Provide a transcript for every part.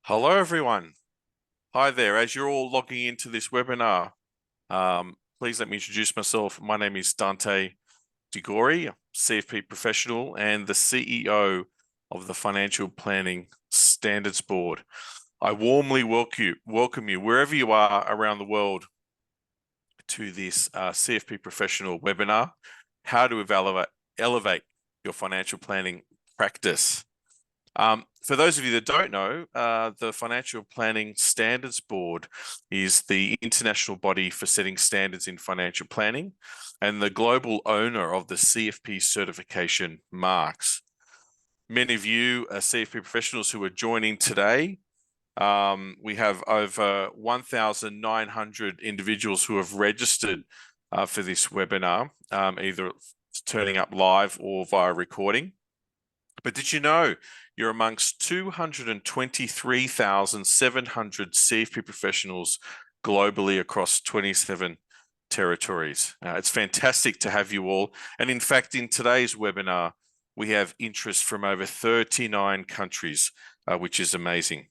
Hello, everyone. Hi there. As you're all logging into this webinar, please let me introduce myself. My name is Dante DeGori, CFP professional and the CEO of the Financial Planning Standards Board. I warmly welcome you wherever you are around the world to this CFP professional webinar, how to elevate your financial planning practice. For those of you that don't know, the Financial Planning Standards Board is the international body for setting standards in financial planning and the global owner of the CFP certification marks. Many of you are CFP professionals who are joining today. We have over 1,900 individuals who have registered for this webinar, either turning up live or via recording. But did you know you're amongst 223,700 CFP professionals globally across 27 territories? It's fantastic to have you all. And in fact, in today's webinar, we have interest from over 39 countries, which is amazing.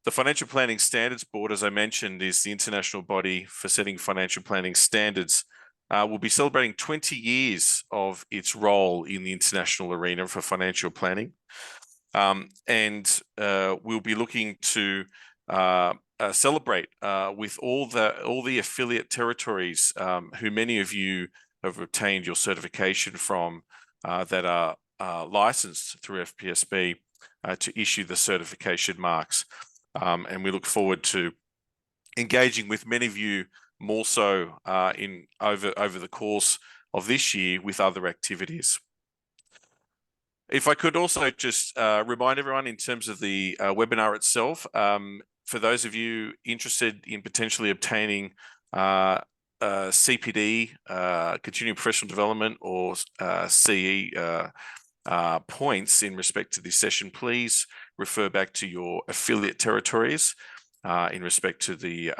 The Financial Planning Standards Board, as I mentioned, is the international body for setting financial planning standards. We'll be celebrating 20 years of its role in the international arena for financial planning. And we'll be looking to celebrate with all the affiliate territories who many of you have obtained your certification from that are licensed through FPSB to issue the certification marks. And we look forward to engaging with many of you more so over the course of this year with other activities. If I could also just remind everyone in terms of the webinar itself, for those of you interested in potentially obtaining CPD, continuing professional development, or CE points in respect to this session, please refer back to your affiliate territories in respect to the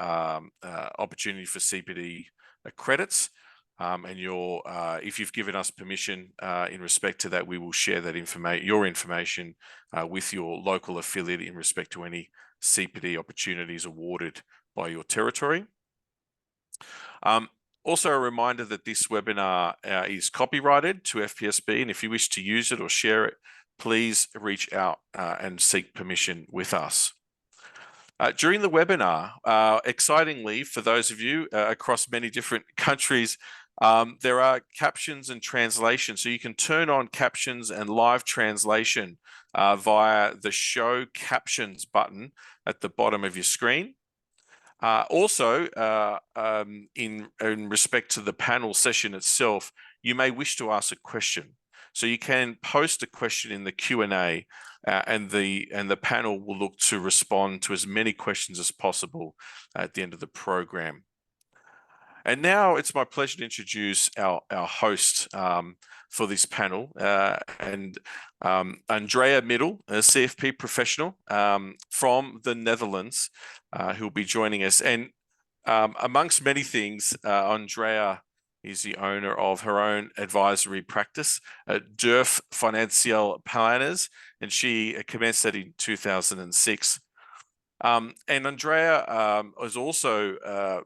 opportunity for CPD credits. And if you've given us permission in respect to that, we will share that your information with your local affiliate in respect to any CPD opportunities awarded by your territory. Also a reminder that this webinar is copyrighted to FPSB, and if you wish to use it or share it, please reach out and seek permission with us. During the webinar, excitingly, for those of you across many different countries, there are captions and translation. So you can turn on captions and live translation via the Show Captions button at the bottom of your screen. Also, in respect to the panel session itself, you may wish to ask a question. So you can post a question in the Q&A, and the panel will look to respond to as many questions as possible at the end of the program. And now it's my pleasure to introduce our host for this panel, and Andrea Middel, a CFP professional from the Netherlands, who will be joining us. And amongst many things, Andrea is the owner of her own advisory practice at Durf Financial Planners, and she commenced that in 2006. And Andrea is also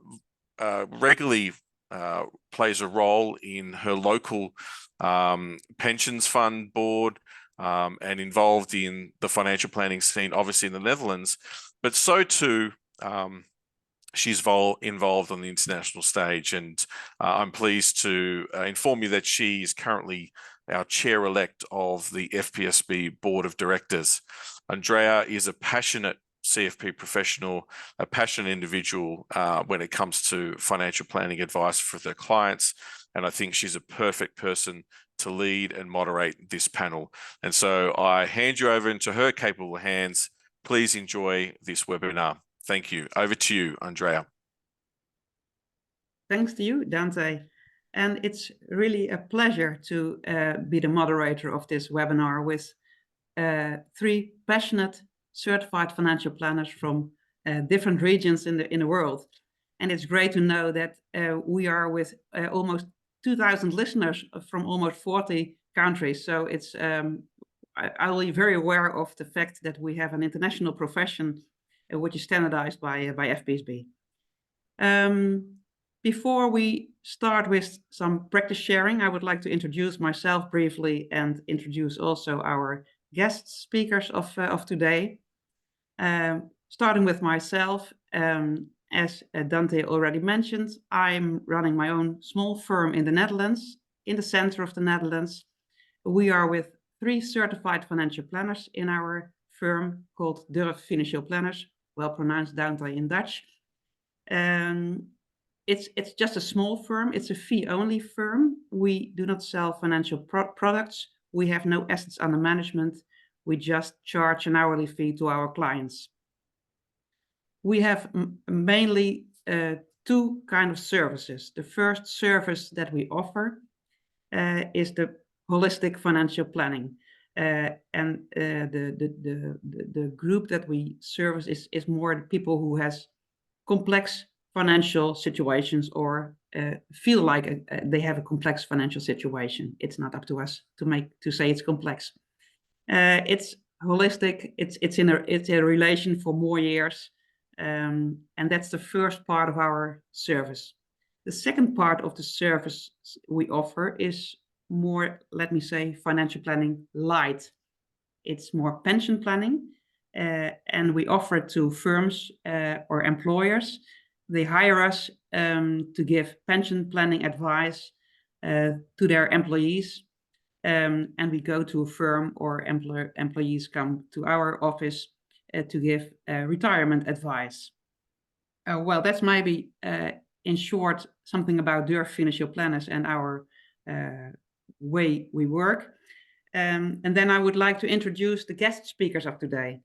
regularly plays a role in her local pensions fund board and involved in the financial planning scene, obviously in the Netherlands, but so too she's involved on the international stage. And I'm pleased to inform you that she is currently our chair-elect of the FPSB Board of Directors. Andrea is a passionate CFP professional, a passionate individual when it comes to financial planning advice for their clients. And I think she's a perfect person to lead and moderate this panel. And so I hand you over into her capable hands. Please enjoy this webinar. Thank you. Over to you, Andrea. Thanks to you, Dante. And it's really a pleasure to be the moderator of this webinar with three passionate certified financial planners from different regions in the world. And it's great to know that we are with almost 2,000 listeners from almost 40 countries. So it's I'll be very aware of the fact that we have an international profession which is standardized by FPSB. Before we start with some practice sharing, I would like to introduce myself briefly and introduce also our guest speakers of today. Starting with myself, as Dante already mentioned, I'm running my own small firm in the Netherlands, in the center of the Netherlands. We are with 3 certified financial planners in our firm called Durf Financieel Planners, well pronounced Dante in Dutch. It's just a small firm. It's a fee-only firm. We do not sell financial products. We have no assets under management. We just charge an hourly fee to our clients. We have mainly 2 kinds of services. The first service that we offer is the holistic financial planning. And the group that we service is more the people who has complex financial situations or feel like they have a complex financial situation. It's not up to us to say it's complex. It's holistic. It's a relation for more years, and that's the first part of our service. The second part of the service we offer is more, let me say, financial planning light. It's more pension planning, and we offer it to firms or employers. They hire us to give pension planning advice to their employees, and we go to a firm or employees come to our office to give retirement advice. Well, that's maybe in short something about Durf Financieel Planners and our way we work. And then I would like to introduce the guest speakers of today.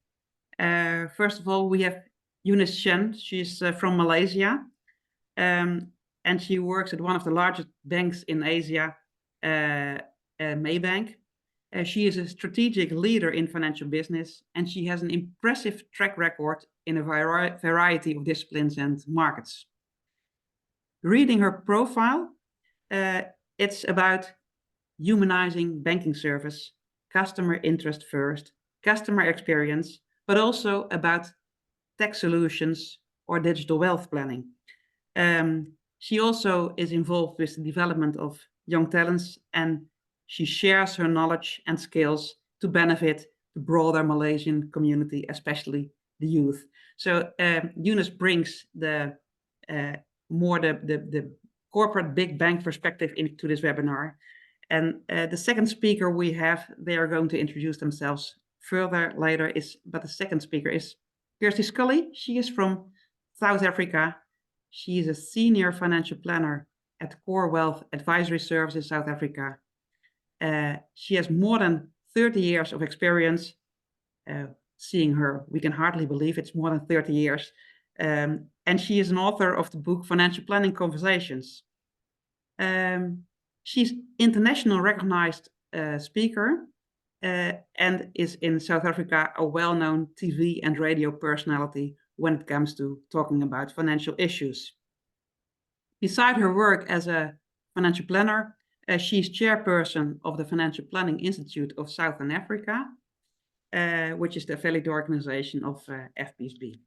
First of all, we have Eunice Chen. She's from Malaysia, and she works at one of the largest banks in Asia, Maybank. She is a strategic leader in financial business, and she has an impressive track record in a variety of disciplines and markets. Reading her profile, it's about humanizing banking service, customer interest first, customer experience, but also about tech solutions or digital wealth planning. She also is involved with the development of young talents, and she shares her knowledge and skills to benefit the broader Malaysian community, especially the youth. So Eunice brings the corporate big bank perspective into this webinar. And the second speaker we have, they are going to introduce themselves further later, but the second speaker is Kirsty Scully. She is from South Africa. She is a senior financial planner at Core Wealth Advisory Services South Africa. She has more than 30 years of experience. Seeing her, we can hardly believe it's more than 30 years. And she is an author of the book Financial Planning Conversations. She's international recognized speaker and is in South Africa a well-known TV and radio personality when it comes to talking about financial issues. Beside her work as a financial planner, she's chairperson of the Financial Planning Institute of Southern Africa, which is the affiliate organization of FPSB.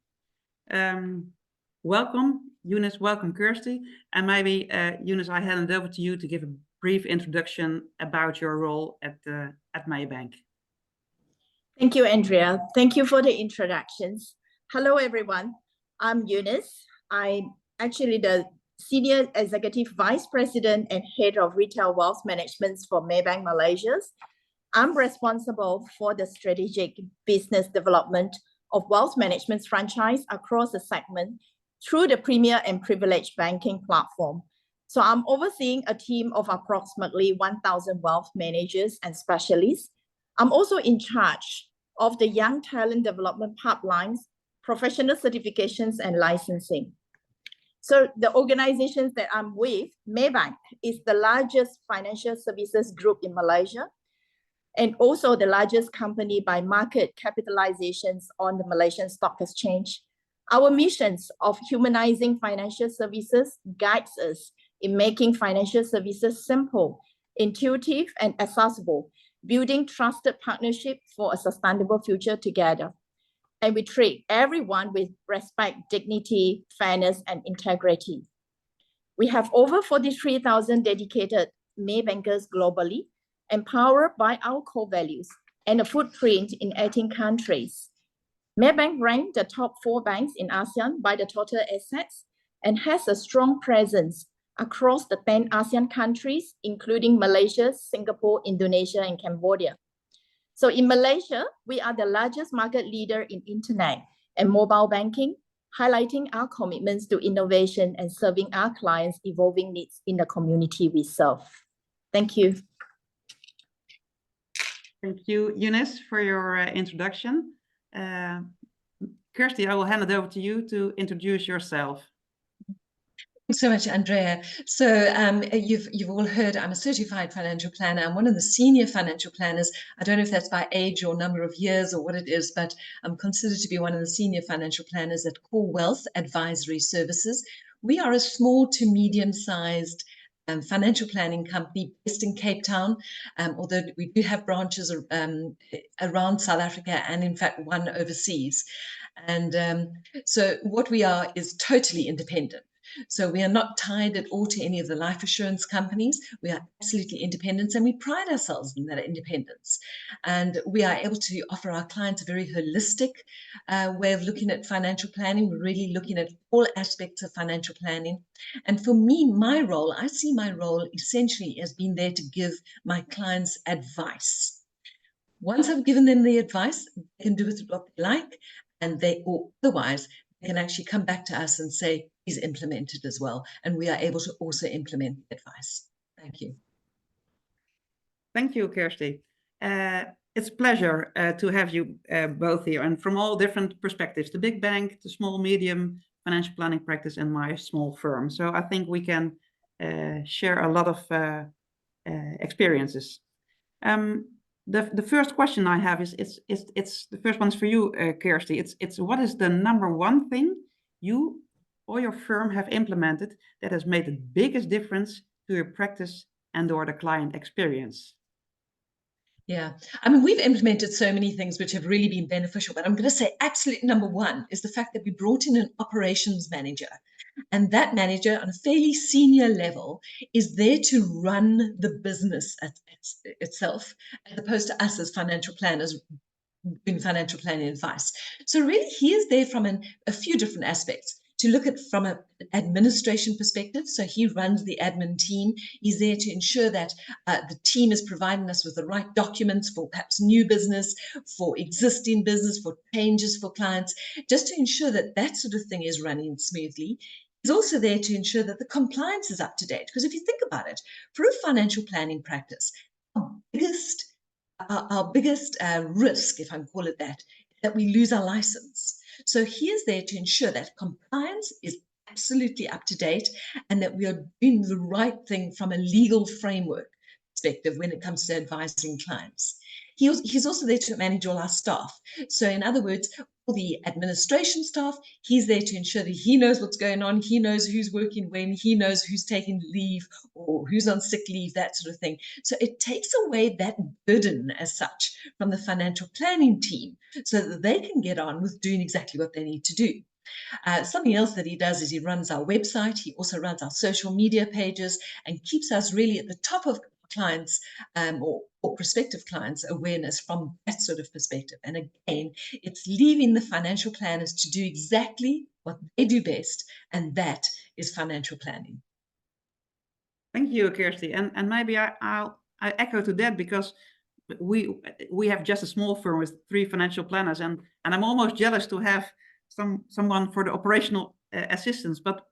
Welcome, Eunice. Welcome, Kirsty. And maybe, Eunice, I hand it over to you to give a brief introduction about your role at Maybank. Thank you, Andrea. Thank you for the introductions. Hello, everyone. I'm Eunice. I'm actually the Senior Executive Vice President and Head of Retail Wealth Management for Maybank Malaysia. I'm responsible for the strategic business development of wealth management franchise across the segment through the Premier and Privileged Banking platform. So I'm overseeing a team of approximately 1,000 wealth managers and specialists. I'm also in charge of the young talent development pipelines, professional certifications, and licensing. So the organizations that I'm with, Maybank is the largest financial services group in Malaysia, and also the largest company by market capitalizations on the Malaysian Stock Exchange. Our missions of humanizing financial services guides us in making financial services simple, intuitive, and accessible, building trusted partnership for a sustainable future together. And we treat everyone with respect, dignity, fairness, and integrity. We have over 43,000 dedicated Maybankers globally, empowered by our core values and a footprint in 18 countries. Maybank ranked the top 4 banks in ASEAN by the total assets and has a strong presence across the 10 ASEAN countries, including Malaysia, Singapore, Indonesia, and Cambodia. So in Malaysia, we are the largest market leader in internet and mobile banking, highlighting our commitments to innovation and serving our clients' evolving needs in the community we serve. Thank you. Thank you, Eunice, for your introduction. Kirsty, I will hand it over to you to introduce yourself. Thanks so much, Andrea. So you've all heard I'm a certified financial planner. I'm one of the senior financial planners. I don't know if that's by age or number of years or what it is, but I'm considered to be one of the senior financial planners at Core Wealth Advisory Services. We are a small to medium-sized financial planning company based in Cape Town, although we do have branches around South Africa and in fact one overseas. And so what we are is totally independent. So we are not tied at all to any of the life assurance companies. We are absolutely independent, and we pride ourselves in that independence. And we are able to offer our clients a very holistic way of looking at financial planning. We're really looking at all aspects of financial planning. And for me, I see my role essentially as being there to give my clients advice. Once I've given them the advice, they can do with it what they like, and or otherwise, they can actually come back to us and say, please implement it as well. And we are able to also implement the advice. Thank you. Thank you, Kirsty. It's a pleasure to have you both here, and from all different perspectives, the big bank, the small, medium financial planning practice, and my small firm. So I think we can share a lot of experiences. The first question I have is the first one's for you, Kirsty. It's what is the number one thing you or your firm have implemented that has made the biggest difference to your practice and or the client experience? Yeah, I mean, we've implemented so many things which have really been beneficial, but I'm going to say absolute number one is the fact that we brought in an operations manager. And that manager on a fairly senior level is there to run the business itself, as opposed to us as financial planners doing financial planning advice. So really, he is there from a few different aspects. To look at from an administration perspective, so he runs the admin team. He's there to ensure that the team is providing us with the right documents for perhaps new business, for existing business, for changes for clients, just to ensure that that sort of thing is running smoothly. He's also there to ensure that the compliance is up to date. Because if you think about it, for a financial planning practice, our biggest risk, if I can call it that, is that we lose our license. So he is there to ensure that compliance is absolutely up to date and that we are doing the right thing from a legal framework perspective when it comes to advising clients. He's also there to manage all our staff. So in other words, all the administration staff, he's there to ensure that he knows what's going on, he knows who's working when, he knows who's taking leave or who's on sick leave, that sort of thing. So it takes away that burden as such from the financial planning team so that they can get on with doing exactly what they need to do. Something else that he does is he runs our website. He also runs our social media pages and keeps us really at the top of clients or prospective clients' awareness from that sort of perspective. And again, it's leaving the financial planners to do exactly what they do best, and that is financial planning. Thank you, Kirsty. And maybe I echo to that, because we have just a small firm with 3 financial planners, and I'm almost jealous to have someone for the operational assistance, but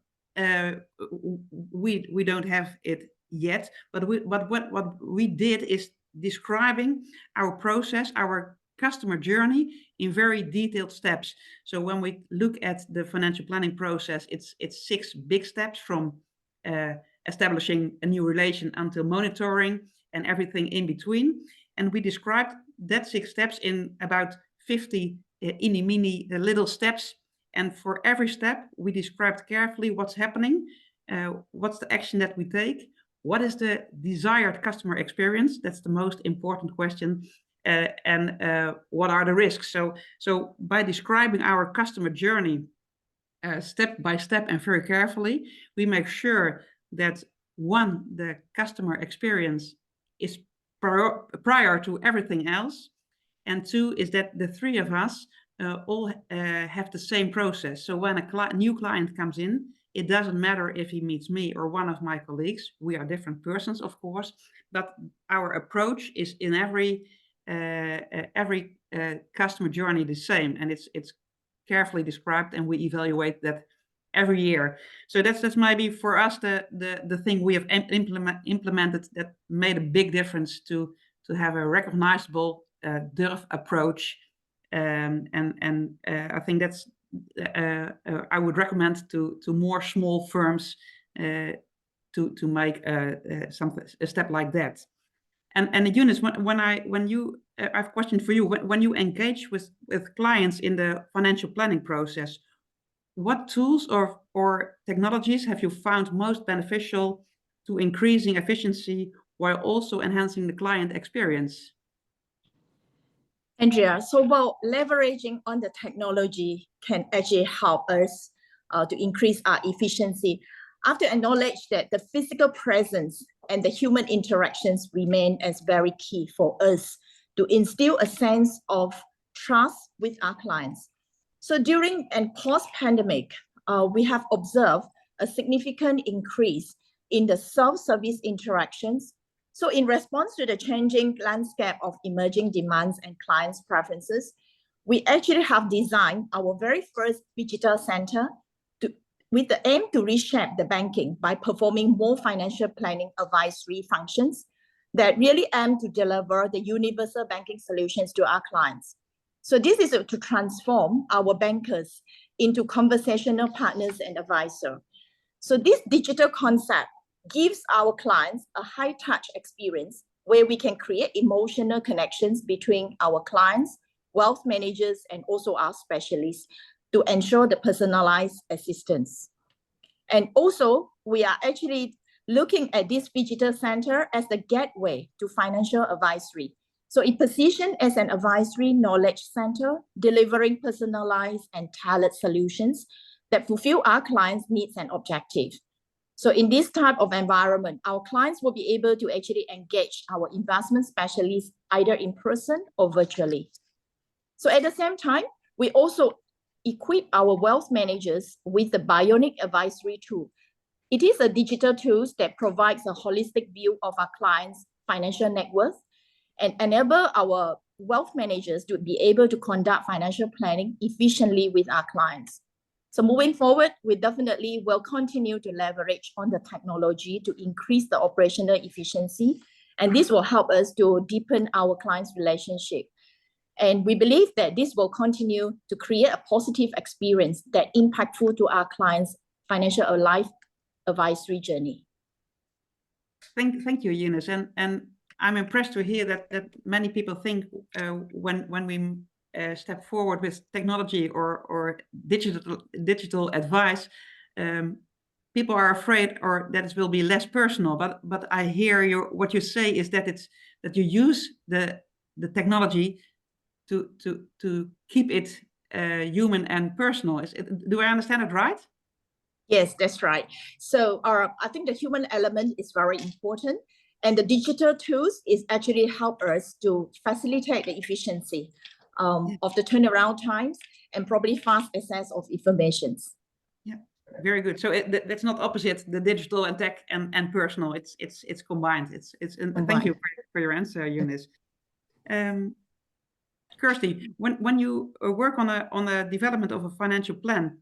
we don't have it yet. But what we did is describing our process, our customer journey in very detailed steps. So when we look at the financial planning process, it's 6 big steps, from establishing a new relation until monitoring and everything in between. And we described that 6 steps in about 50 mini little steps. And for every step, we described carefully what's happening, what's the action that we take, what is the desired customer experience? That's the most important question. And what are the risks? So by describing our customer journey step by step and very carefully, we make sure that one, the customer experience is prior to everything else, and two is that the three of us all have the same process. So when a new client comes in, it doesn't matter if he meets me or one of my colleagues. We are different persons, of course, but our approach is in every customer journey the same, and it's carefully described, and we evaluate that every year. So that's maybe for us the thing we have implemented that made a big difference to have a recognizable DURF approach, and I think that's I would recommend to more small firms to make a step like that. And Eunice, when you I have a question for you. When you engage with clients in the financial planning process, what tools or technologies have you found most beneficial to increasing efficiency while also enhancing the client experience? Andrea, so while leveraging on the technology can actually help us to increase our efficiency, I have to acknowledge that the physical presence and the human interactions remain as very key for us to instill a sense of trust with our clients. So during and post-pandemic, we have observed a significant increase in the self-service interactions. So in response to the changing landscape of emerging demands and clients' preferences, we actually have designed our very first digital center with the aim to reshape the banking by performing more financial planning advisory functions that really aim to deliver the universal banking solutions to our clients. So this is to transform our bankers into conversational partners and advisors. So this digital concept gives our clients a high-touch experience where we can create emotional connections between our clients, wealth managers, and also our specialists to ensure the personalized assistance. And also, we are actually looking at this digital center as the gateway to financial advisory. So it positioned as an advisory knowledge center, delivering personalized and tailored solutions that fulfill our clients' needs and objectives. So in this type of environment, our clients will be able to actually engage our investment specialists either in person or virtually. So at the same time, we also equip our wealth managers with the Bionic Advisory tool. It is a digital tool that provides a holistic view of our clients' financial net worth and enable our wealth managers to be able to conduct financial planning efficiently with our clients. So moving forward, we definitely will continue to leverage on the technology to increase the operational efficiency, and this will help us to deepen our clients' relationship. And we believe that this will continue to create a positive experience that impactful to our clients' financial life advisory journey. Thank you, Eunice. And I'm impressed to hear that many people think when we step forward with technology or digital advice, people are afraid or that it will be less personal. But I hear what you say is that you use the technology to keep it human and personal. Do I understand it right? Yes, that's right. So I think the human element is very important, and the digital tools is actually help us to facilitate the efficiency of the turnaround times and probably fast access of information. Yeah, very good. So that's not opposite, the digital and tech and personal. It's combined. It's combined. Thank you for your answer, Eunice. Kirsty, when you work on a development of a financial plan,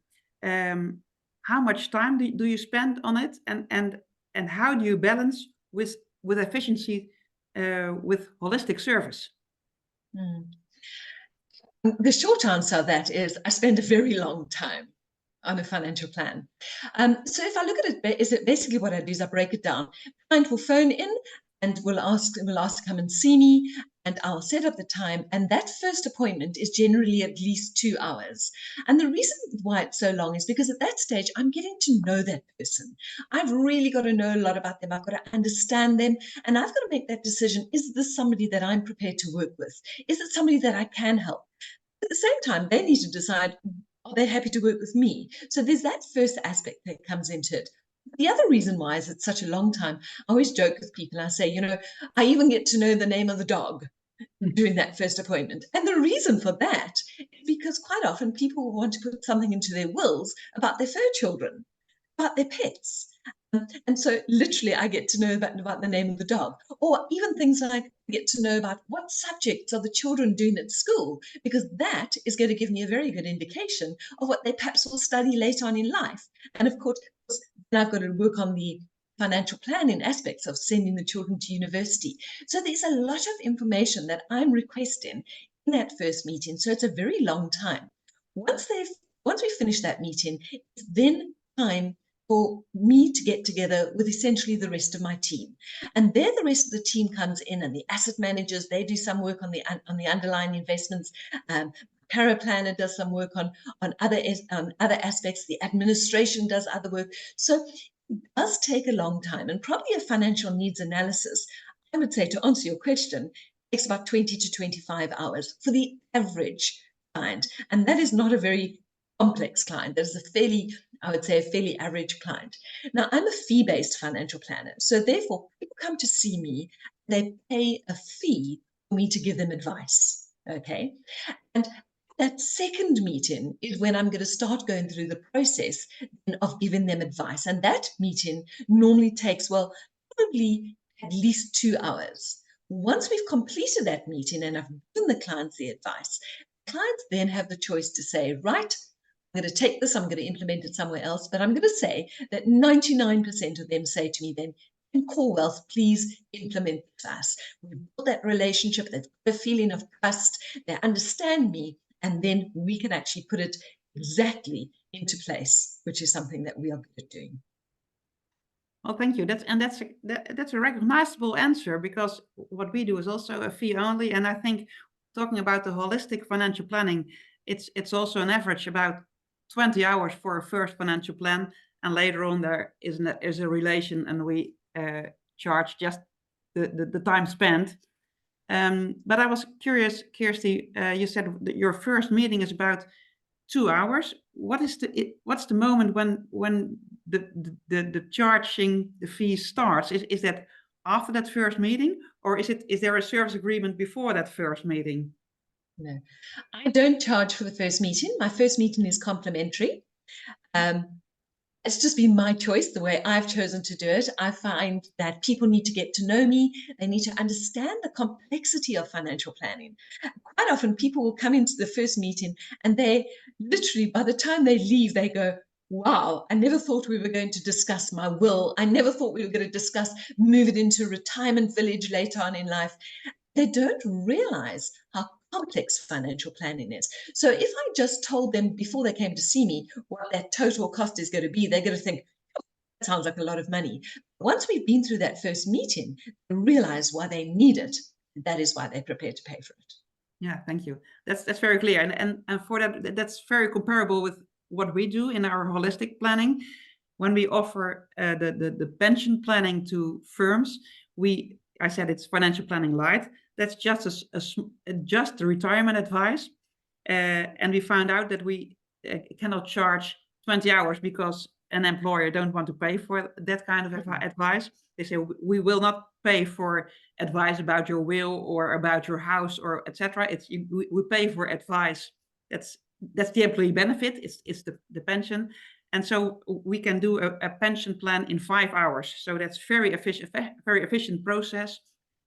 how much time do you spend on it, and how do you balance with efficiency with holistic service? The short answer to that is I spend a very long time on a financial plan. So if I look at it, is it basically what I do is I break it down. The client will phone in and will ask to come and see me. and I'll set up the time. And that first appointment is generally at least 2 hours. And the reason why it's so long is because at that stage, I'm getting to know that person. I've really got to know a lot about them. I've got to understand them. And I've got to make that decision. Is this somebody that I'm prepared to work with? Is it somebody that I can help? At the same time, they need to decide, are they happy to work with me? So there's that first aspect that comes into it. The other reason why is it's such a long time. I always joke with people. I say, I even get to know the name of the dog during that first appointment. And the reason for that is because quite often people want to put something into their wills about their fur children, about their pets. And so literally I get to know about the name of the dog, or even things like I get to know about what subjects are the children doing at school, because that is going to give me a very good indication of what they perhaps will study later on in life. And of course, then I've got to work on the financial planning aspects of sending the children to university. So there's a lot of information that I'm requesting in that first meeting. So it's a very long time. Once we finish that meeting, it's then time for me to get together with essentially the rest of my team. And there the rest of the team comes in, and the asset managers, they do some work on the underlying investments. Paraplanner does some work on other aspects. The administration does other work. So it does take a long time, and probably a financial needs analysis, I would say, to answer your question, takes about 20 to 25 hours for the average client. And that is not a very complex client. That is a fairly average client. Now, I'm a fee-based financial planner. So therefore, people come to see me, they pay a fee for me to give them advice. Okay. And that second meeting is when I'm going to start going through the process of giving them advice. And that meeting normally takes, probably at least 2 hours. Once we've completed that meeting and I've given the clients the advice, clients then have the choice to say, right, I'm going to take this, I'm going to implement it somewhere else. But I'm going to say that 99% of them say to me then, in Core Wealth, please implement this. We build that relationship, they've got a feeling of trust, they understand me, and then we can actually put it exactly into place, which is something that we are good at doing. Well, thank you. That's a recognizable answer, because what we do is also a fee only. And I think talking about the holistic financial planning, it's also an average about 20 hours for a first financial plan, and later on there is a relation, and we charge just the time spent. But I was curious, Kirsty, you said that your first meeting is about 2 hours. What's the moment when the charging the fee starts? Is that after that first meeting, or is there a service agreement before that first meeting? No, I don't charge for the first meeting. My first meeting is complimentary. It's just been my choice, the way I've chosen to do it. I find that people need to get to know me. They need to understand the complexity of financial planning. Quite often people will come into the first meeting and they literally, by the time they leave, they go, wow, I never thought we were going to discuss my will. I never thought we were going to discuss moving into a retirement village later on in life. They don't realize how complex financial planning is. So if I just told them before they came to see me what that total cost is going to be, they're going to think, oh, that sounds like a lot of money. Once we've been through that first meeting, they realize why they need it. That is why they're prepared to pay for it. Yeah, thank you. That's very clear. And for that's very comparable with what we do in our holistic planning. When we offer the pension planning to firms, I said it's financial planning light. That's just just the retirement advice. And we found out that we cannot charge 20 hours because an employer don't want to pay for that kind of advice. They say, we will not pay for advice about your will or about your house or etc. We pay for advice. That's the employee benefit. It's the pension. And so we can do a pension plan in 5 hours. So that's very efficient process.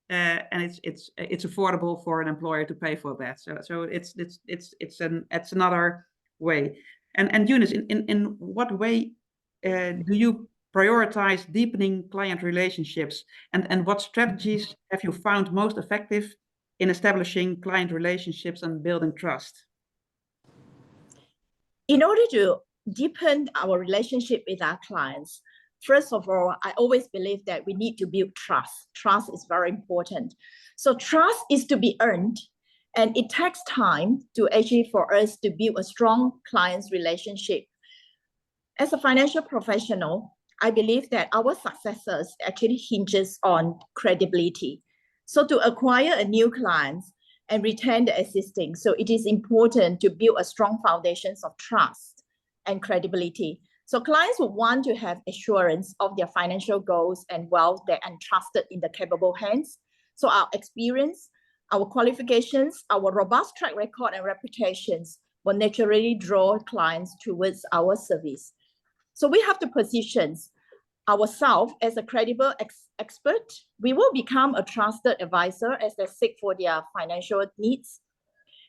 And it's affordable for an employer to pay for that. So it's another way. And Eunice, in what way do you prioritize deepening client relationships, and what strategies have you found most effective in establishing client relationships and building trust? In order to deepen our relationship with our clients, First of all, I always believe that we need to build trust. Trust is very important. So trust is to be earned, and it takes time to actually for us to build a strong client's relationship. As a financial professional, I believe that our successes actually hinges on credibility. So to acquire a new client and retain the existing, so it is important to build a strong foundations of trust and credibility. So clients will want to have assurance of their financial goals and wealth that are entrusted in the capable hands. So our experience, our qualifications, our robust track record and reputations will naturally draw clients towards our service. So we have to position ourselves as a credible expert. We will become a trusted advisor as they seek for their financial needs.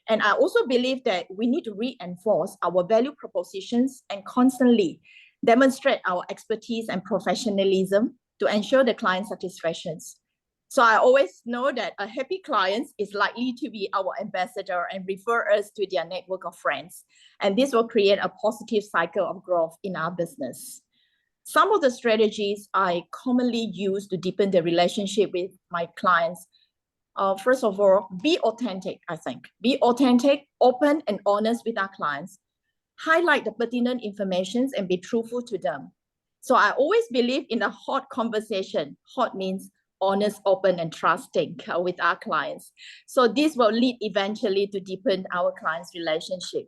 And I also believe that we need to reinforce our value propositions and constantly demonstrate our expertise and professionalism to ensure the client satisfaction. So I always know that a happy client is likely to be our ambassador and refer us to their network of friends. And this will create a positive cycle of growth in our business. Some of the strategies I commonly use to deepen the relationship with my clients. First of all, be authentic, I think. Be authentic, open, and honest with our clients. Highlight the pertinent information and be truthful to them. So I always believe in a hot conversation. Hot means honest, open, and trusting with our clients. So this will lead eventually to deepen our clients' relationship.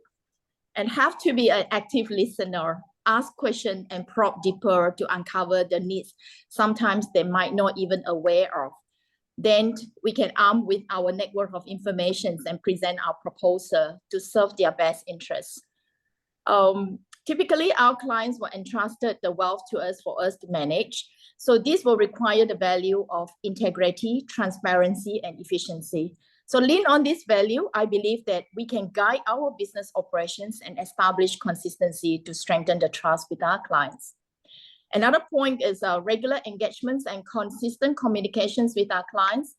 And have to be an active listener. Ask questions and probe deeper to uncover the needs sometimes they might not even aware of. Then we can arm with our network of information and present our proposal to serve their best interests. Typically, our clients will entrusted the wealth to us for us to manage. So this will require the value of integrity, transparency, and efficiency. So lean on this value, I believe that we can guide our business operations and establish consistency to strengthen the trust with our clients. Another point is regular engagements and consistent communications with our clients.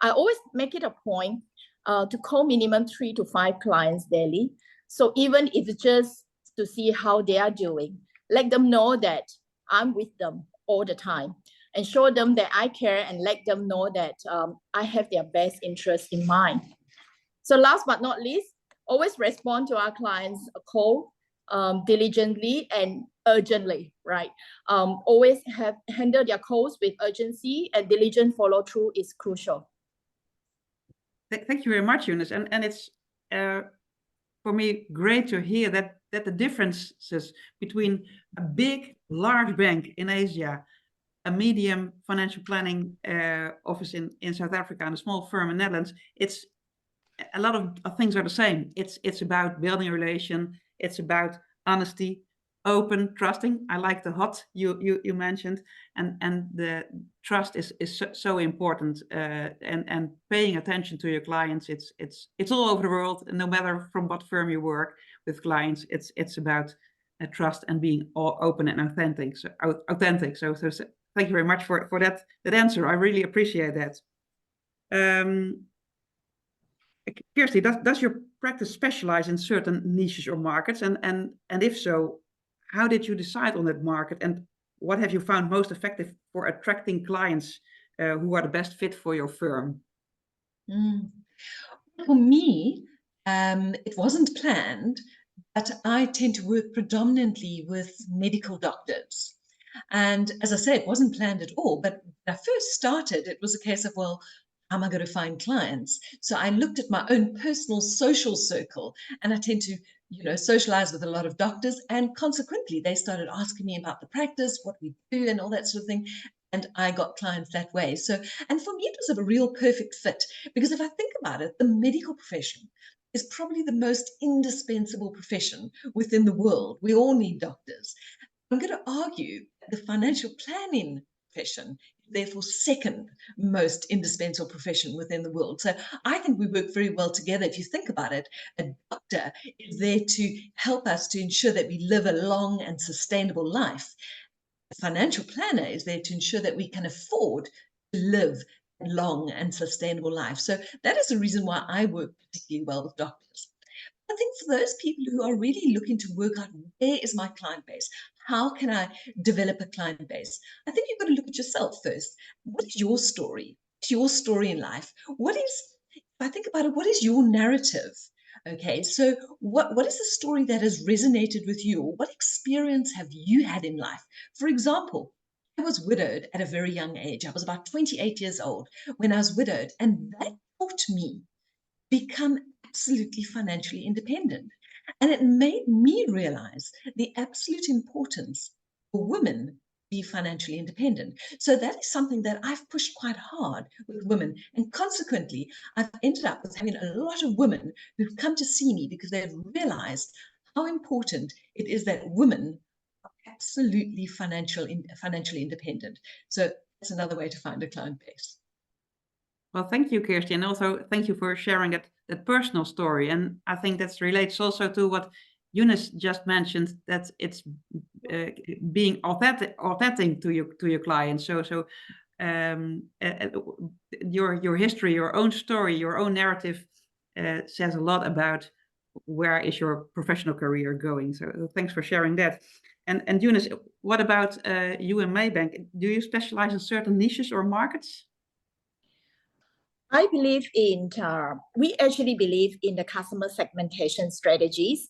I always make it a point to call minimum 3 to 5 clients daily. So even if it's just to see how they are doing, let them know that I'm with them all the time and show them that I care and let them know that I have their best interest in mind. So last but not least, always respond to our clients' call diligently and urgently, right? Always handle their calls with urgency, and diligent follow through is crucial. Thank you very much, Eunice. And it's for me great to hear that the differences between a big, large bank in Asia, a medium financial planning office in South Africa, and a small firm in the Netherlands, it's a lot of things are the same. It's about building a relation. It's about honesty, open, trusting. I like the hot you mentioned, and the trust is so important. And paying attention to your clients. It's all over the world, no matter from what firm you work with clients. It's about trust and being all open and authentic. So thank you very much for that answer. I really appreciate that. Kirsty, does your practice specialize in certain niches or markets? And if so, how did you decide on that market? And what have you found most effective for attracting clients who are the best fit for your firm? For me, it wasn't planned, but I tend to work predominantly with medical doctors. And as I say, it wasn't planned at all. But when I first started, it was a case of, well, how am I going to find clients? So I looked at my own personal social circle, and I tend to, socialize with a lot of doctors. And consequently, they started asking me about the practice, what we do, and all that sort of thing. And I got clients that way. So, and for me, it was a real perfect fit, because if I think about it, the medical profession is probably the most indispensable profession within the world. We all need doctors. I'm going to argue the financial planning profession is therefore second most indispensable profession within the world. So I think we work very well together. If you think about it, a doctor is there to help us to ensure that we live a long and sustainable life. A financial planner is there to ensure that we can afford to live a long and sustainable life. So that is the reason why I work particularly well with doctors. I think for those people who are really looking to work out, where is my client base? how can I develop a client base? I think you've got to look at yourself first. What is your story? What's your story in life? What is, if I think about it, what is your narrative? Okay, so what is the story that has resonated with you? Or what experience have you had in life? For example, I was widowed at a very young age. I was about 28 years old when I was widowed, and that taught me become absolutely financially independent. And it made me realize the absolute importance for women be financially independent. So that is something that I've pushed quite hard with women. And consequently, I've ended up with having a lot of women who've come to see me because they've realized how important it is that women are absolutely financially independent. So that's another way to find a client base. Well, thank you, Kirsty, and also thank you for sharing that personal story. And I think that relates also to what Eunice just mentioned, that it's being authentic to your clients. So your history, your own story, your own narrative says a lot about where is your professional career going. So thanks for sharing that. And Eunice, what about you and Maybank? Do you specialize in certain niches or markets? I believe in, we actually believe in the customer segmentation strategies,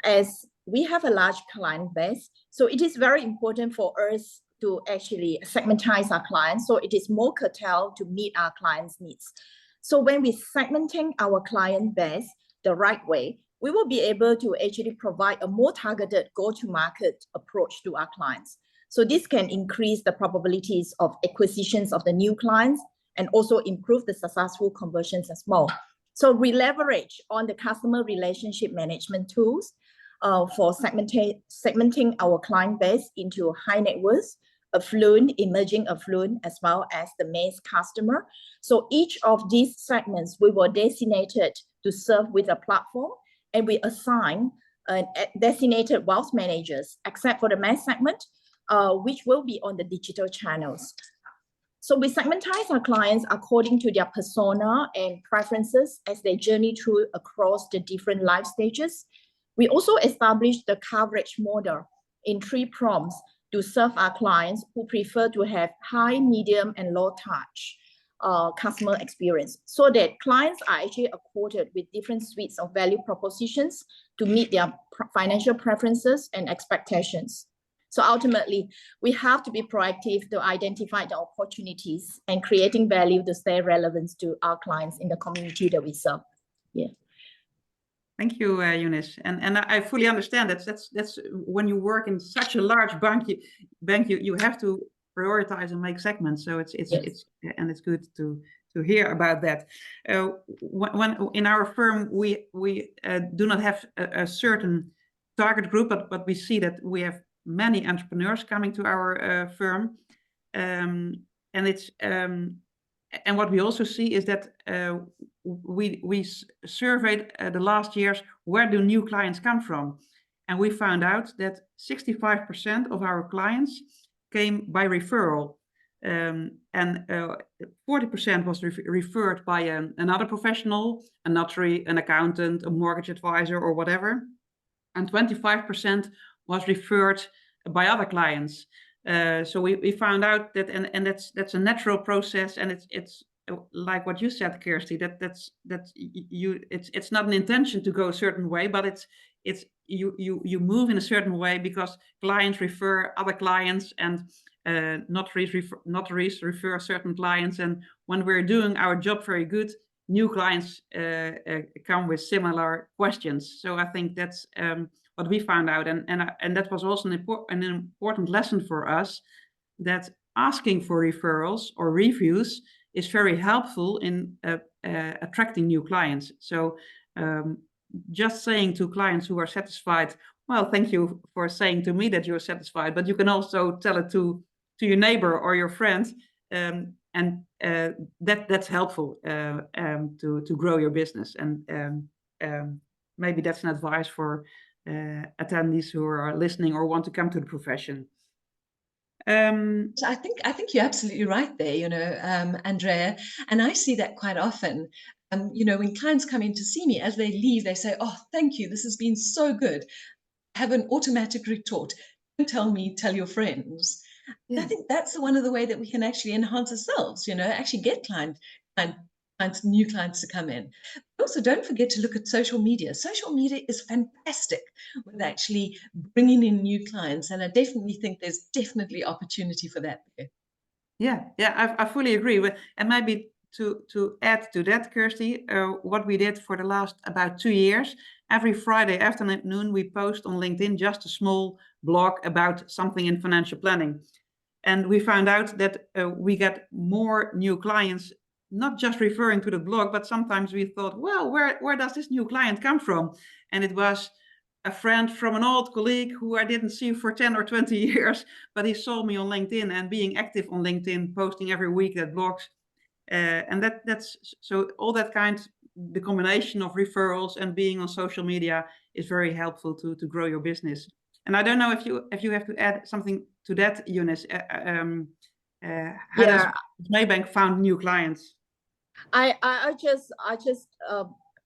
as we have a large client base. So it is very important for us to actually segmentize our clients. So it is more curtailed to meet our clients' needs. So when we segmenting our client base the right way, we will be able to actually provide a more targeted go-to-market approach to our clients. So this can increase the probabilities of acquisitions of the new clients and also improve the successful conversions as well. So we leverage on the customer relationship management tools for segmenting our client base into high net worth, affluent, emerging affluent, as well as the mass customer. So each of these segments we were designated to serve with a platform, and we assign designated wealth managers, except for the mass segment, which will be on the digital channels. So we segmentize our clients according to their persona and preferences as they journey through across the different life stages. We also established the coverage model in 3 prongs to serve our clients who prefer to have high, medium, and low touch customer experience, so that clients are actually accorded with different suites of value propositions to meet their financial preferences and expectations. So ultimately, we have to be proactive to identify the opportunities and creating value to stay relevant to our clients in the community that we serve. Yeah. Thank you, Eunice. And I fully understand that's when you work in such a large bank, you have to prioritize and make segments. So it's good to hear about that. When in our firm we do not have a certain target group, but we see that we have many entrepreneurs coming to our firm, and it's and what we also see is that we surveyed the last years, where do new clients come from, and we found out that 65% of our clients came by referral, and 40% was referred by another professional, a notary, an accountant, a mortgage advisor, or whatever, and 25% was referred by other clients. So we found out that, and that's a natural process, and it's like what you said, Kirsty, it's not an intention to go a certain way, but it's you move in a certain way because clients refer other clients, and notaries refer certain clients, and when we're doing our job very good, new clients come with similar questions. So I think that's what we found out, and that was also an important lesson for us, that asking for referrals or reviews is very helpful in attracting new clients. So just saying to clients who are satisfied, well, thank you for saying to me that you're satisfied, but you can also tell it to your neighbor or your friend, and that's helpful to grow your business. And maybe that's an advice for attendees who are listening or want to come to the profession. So I think you're absolutely right there, Andrea, and I see that quite often. When clients come in to see me, as they leave, they say, "Oh, thank you, this has been so good." I have an automatic retort: don't tell me, tell your friends. And I Yeah. think that's one of the way that we can actually enhance ourselves, actually get new clients to come in. But also, don't forget to look at social media. Social media is fantastic with actually bringing in new clients. And I definitely think there's definitely opportunity for that there. Yeah, I fully agree with, and maybe to add to that, Kirsty, what we did for the last about 2 years, every Friday afternoon we post on LinkedIn just a small blog about something in financial planning, and we found out that we get more new clients, not just referring to the blog, but sometimes we thought, well, where does this new client come from? And it was a friend from an old colleague who I didn't see for 10 or 20 years, but he saw me on LinkedIn and being active on LinkedIn, posting every week that blogs. And that's so all that kind, the combination of referrals and being on social media is very helpful to grow your business. And I don't know if you have to add something to that, Eunice. How does Maybank found new clients? I just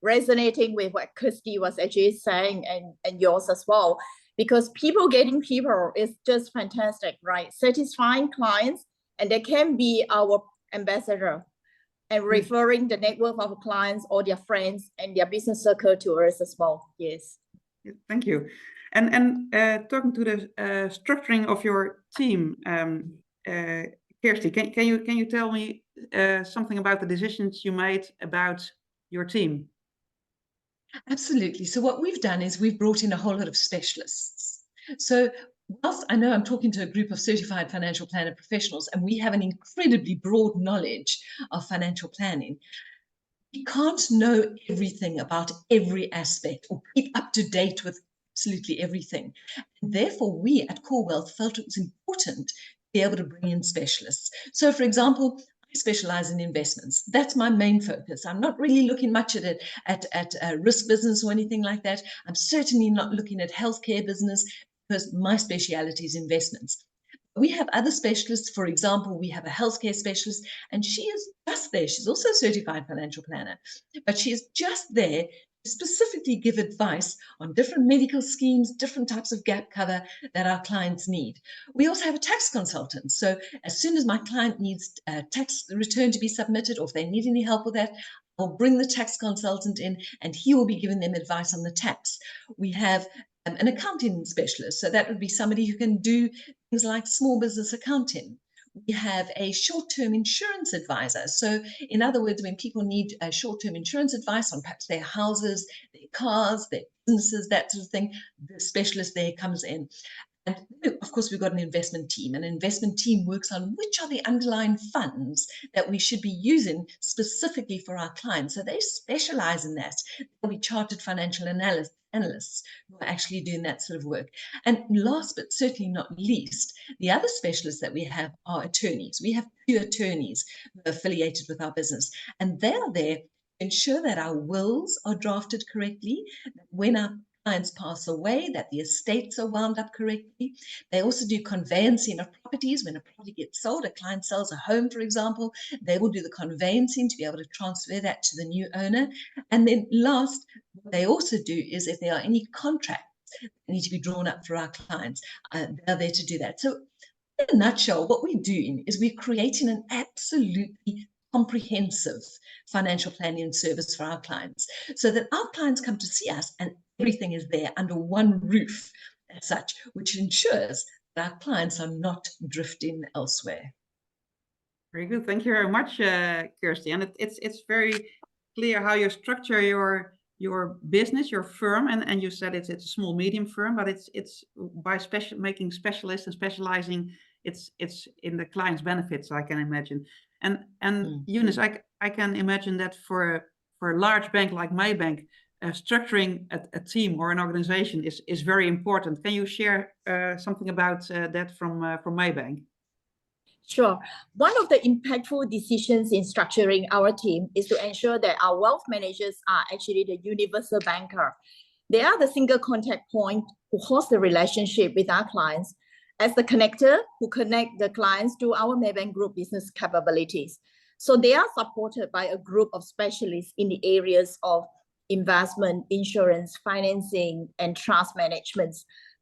resonating with what Kirsty was actually saying, and yours as well, because getting people is just fantastic, right? Satisfying clients, and they can be our ambassador and referring the network of clients or their friends and their business circle to us as well. Yes. Thank you. And talking to the structuring of your team, Kirsty, can you tell me something about the decisions you made about your team? Absolutely. So what we've done is we've brought in a whole lot of specialists. So whilst I know I'm talking to a group of certified financial planner professionals, and we have an incredibly broad knowledge of financial planning, we can't know everything about every aspect or keep up to date with absolutely everything. And therefore, we at Core Wealth felt it was important to be able to bring in specialists. So, for example, I specialize in investments. That's my main focus. I'm not really looking much at it at risk business or anything like that. I'm certainly not looking at healthcare business because my speciality is investments. We have other specialists. For example, we have a healthcare specialist, and she is just there. She's also a certified financial planner, but she is just there to specifically give advice on different medical schemes, different types of gap cover that our clients need. We also have a tax consultant. So as soon as my client needs a tax return to be submitted, or if they need any help with that, I'll bring the tax consultant in and he will be giving them advice on the tax. We have an accounting specialist. So that would be somebody who can do things like small business accounting. We have a short-term insurance advisor. So in other words, when people need a short-term insurance advice on perhaps their houses, their cars, their businesses, that sort of thing, the specialist there comes in. And of course, we've got an investment team. An investment team works on which are the underlying funds that we should be using specifically for our clients. So they specialize in that. They'll be chartered financial analysts who are actually doing that sort of work. And last but certainly not least, the other specialists that we have are attorneys. We have 2 attorneys who are affiliated with our business, and they are there to ensure that our wills are drafted correctly, that when our clients pass away, that the estates are wound up correctly. They also do conveyancing of properties. When a property gets sold, a client sells a home, for example, they will do the conveyancing to be able to transfer that to the new owner. And then last, what they also do is if there are any contracts that need to be drawn up for our clients, they're there to do that. So in a nutshell, what we're doing is we're creating an absolutely comprehensive financial planning service for our clients, so that our clients come to see us and everything is there under one roof as such, which ensures that our clients are not drifting elsewhere. Very good. Thank you very much, Kirsty. And it's very clear how you structure your business, your firm, and you said it's a small medium firm, but it's by making specialists and specializing, it's in the client's benefits, I can imagine. And Eunice, I can imagine that for a large bank like Maybank, structuring a team or an organization is very important. Can you share something about that from Maybank? Sure. One of the impactful decisions in structuring our team is to ensure that our wealth managers are actually the universal banker. They are the single contact point who hosts the relationship with our clients as the connector who connect the clients to our Maybank Group business capabilities. So they are supported by a group of specialists in the areas of investment, insurance, financing, and trust management.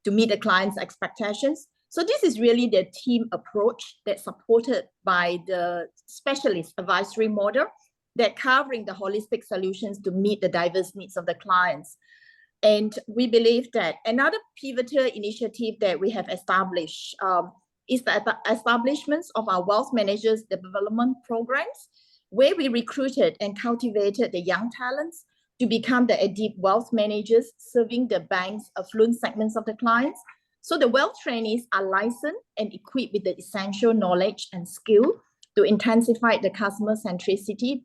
to meet the client's expectations. So this is really the team approach that's supported by the specialist advisory model that covering the holistic solutions to meet the diverse needs of the clients. And we believe that another pivotal initiative that we have established is the establishment of our wealth managers development programs, where we recruited and cultivated the young talents to become the deep wealth managers serving the bank's affluent segments of the clients. So the wealth trainees are licensed and equipped with the essential knowledge and skill to intensify the customer centricity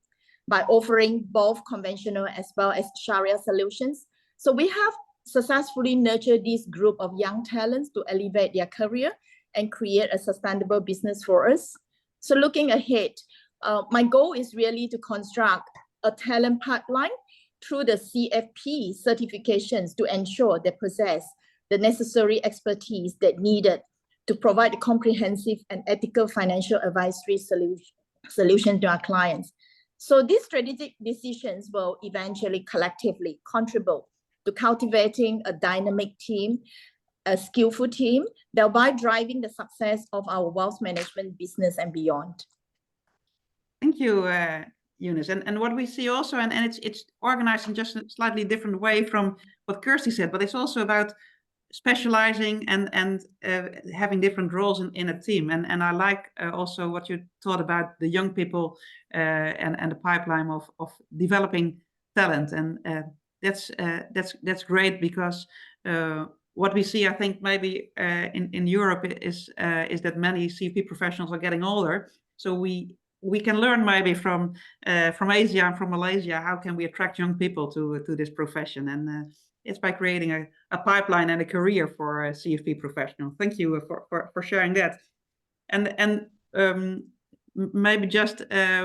by offering both conventional as well as Sharia solutions. So we have successfully nurtured this group of young talents to elevate their career and create a sustainable business for us. So looking ahead, my goal is really to construct a talent pipeline through the CFP certifications to ensure they possess the necessary expertise that needed to provide a comprehensive and ethical financial advisory solution to our clients. So these strategic decisions will eventually collectively contribute to cultivating a dynamic team, a skillful team, thereby driving the success of our wealth management business and beyond. Thank you, Eunice. And what we see also, and it's organized in just a slightly different way from what Kirsty said, but it's also about specializing and having different roles in a team. And I like also what you thought about the young people and the pipeline of developing talent. And that's great, because what we see, I think, maybe in Europe is that many CFP professionals are getting older. So we can learn maybe from Asia and from Malaysia, how can we attract young people to this profession? And it's by creating a pipeline and a career for a CFP professional. Thank you for sharing that. And maybe just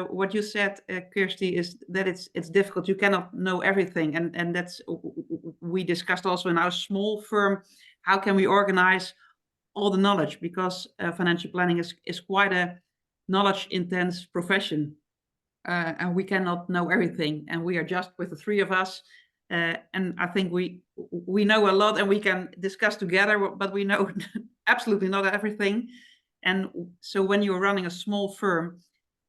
what you said, Kirsty, is that it's difficult. You cannot know everything, and that's, we discussed also in our small firm, how can we organize all the knowledge, because financial planning is quite a knowledge intense profession, and we cannot know everything, and we are just with the three of us. And I think we know a lot and we can discuss together, but we know absolutely not everything. And so when you're running a small firm,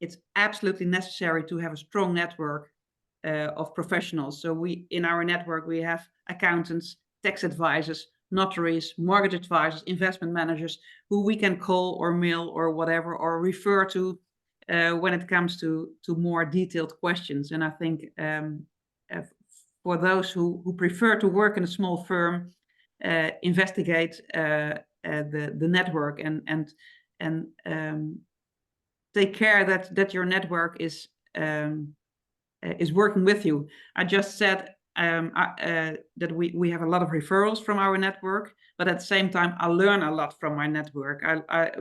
it's absolutely necessary to have a strong network of professionals. So in our network, we have accountants, tax advisors, notaries, mortgage advisors, investment managers, who we can call or mail or whatever, or refer to when it comes to more detailed questions. And I think for those who prefer to work in a small firm, investigate the network and take care that your network is working with you. I just said that we have a lot of referrals from our network, but at the same time, I learn a lot from my network.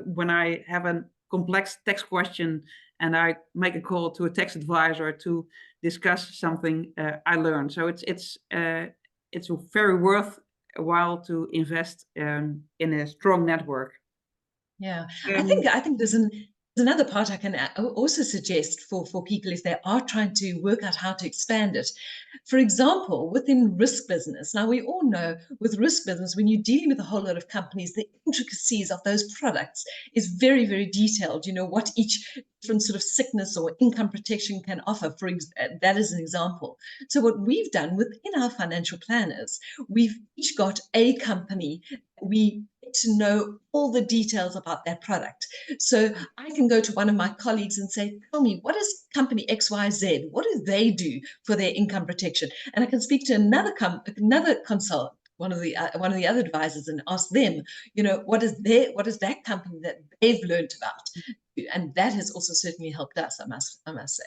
When I have a complex tax question and I make a call to a tax advisor to discuss something, I learn. So it's very worthwhile to invest in a strong network. Yeah, I think there's another part I can also suggest for people if they are trying to work out how to expand it. For example, within risk business. Now, we all know with risk business, when you're dealing with a whole lot of companies, the intricacies of those products is very, very detailed. You know, what each different sort of sickness or income protection can offer. That is an example. So what we've done within our financial planners, we've each got a company. We get to know all the details about that product. So I can go to one of my colleagues and say, tell me, what is company XYZ? What do they do for their income protection? And I can speak to another consultant, one of the other advisors, and ask them, you know, what is that company that they've learned about? And that has also certainly helped us, I must say.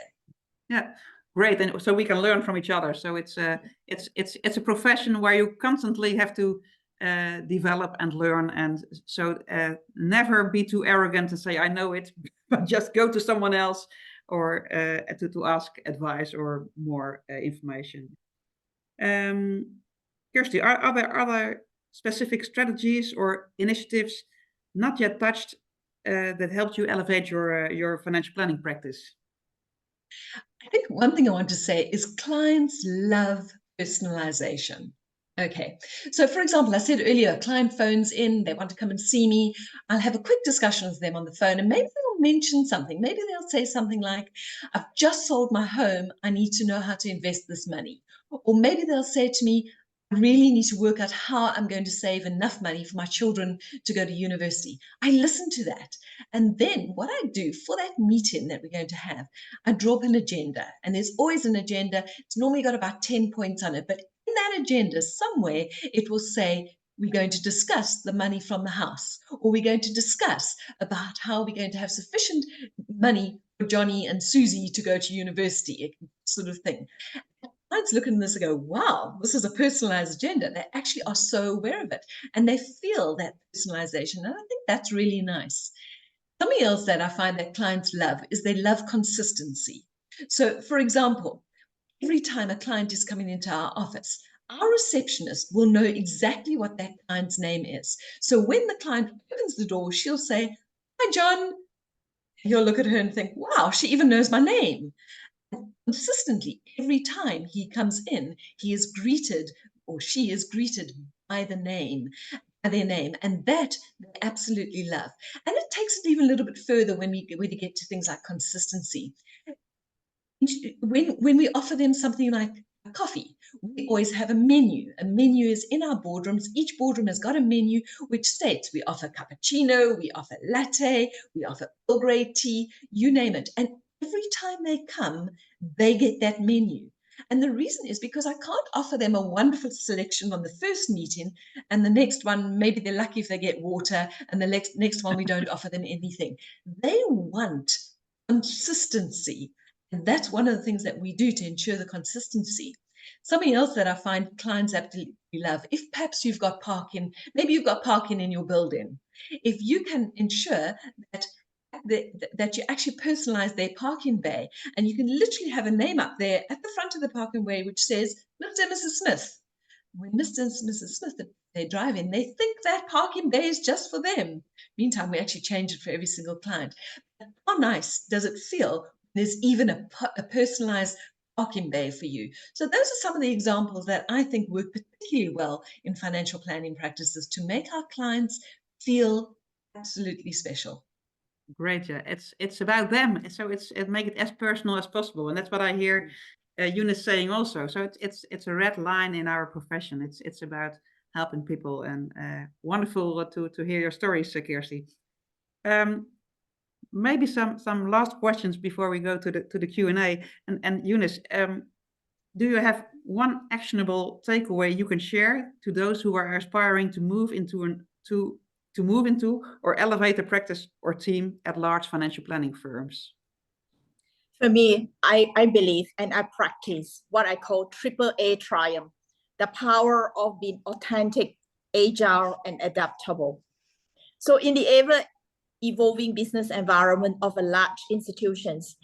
Yeah, great. And so we can learn from each other. So it's a profession where you constantly have to develop and learn. And so never be too arrogant to say, I know it, but just go to someone else or to ask advice or more information. Kirsty, are there other specific strategies or initiatives not yet touched that helped you elevate your financial planning practice? I think one thing I want to say is clients love personalization. Okay. So for example, I said earlier, a client phones in, they want to come and see me. I'll have a quick discussion with them on the phone and maybe they'll mention something. Maybe they'll say something like, I've just sold my home. I need to know how to invest this money. Or maybe they'll say to me, I really need to work out how I'm going to save enough money for my children to go to university. I listen to that. And then what I do for that meeting that we're going to have, I draw up an agenda. And there's always an agenda. It's normally got about 10 points on it, but in that agenda, somewhere it will say, we're going to discuss the money from the house, or we're going to discuss about how we're going to have sufficient money for Johnny and Susie to go to university, sort of thing. Clients look at this and go, wow, this is a personalized agenda. They actually are so aware of it and they feel that personalization. And I think that's really nice. Something else that I find that clients love is they love consistency. So, for example, every time a client is coming into our office, our receptionist will know exactly what that client's name is. So when the client opens the door, she'll say, hi, John. He'll look at her and think, wow, she even knows my name. And consistently, every time he comes in, he is greeted or she is greeted by their name, and that they absolutely love. And it takes it even a little bit further when we get to things like consistency. When we offer them something like a coffee, we always have a menu. A menu is in our boardrooms. Each boardroom has got a menu which states we offer cappuccino, we offer latte, we offer Earl Grey tea, you name it. And every time they come, they get that menu. And the reason is because I can't offer them a wonderful selection on the first meeting, and the next one, maybe they're lucky if they get water, and the next one we don't offer them anything. They want consistency. And that's one of the things that we do to ensure the consistency. Something else that I find clients absolutely love, if perhaps you've got parking, maybe you've got parking in your building, if you can ensure that that you actually personalize their parking bay, and you can literally have a name up there at the front of the parking bay which says Mr. and Mrs. Smith. When Mr. and Mrs. Smith, they drive in, they think that parking bay is just for them. Meantime, we actually change it for every single client. How nice does it feel? There's even a personalized parking bay for you. So those are some of the examples that I think work particularly well in financial planning practices to make our clients feel absolutely special. Great, yeah. It's about them, so it make it as personal as possible, and that's what I hear Eunice saying also. So it's a red line in our profession. It's about helping people, and wonderful to hear your stories, Kirsty. Maybe some last questions before we go to the Q&A. And Eunice, do you have one actionable takeaway you can share to those who are aspiring to move into or elevate a practice or team at large financial planning firms? For me, I believe and I practice what I call AAA triumph, the power of being authentic, agile, and adaptable. So in the ever-evolving business environment of a large institutions,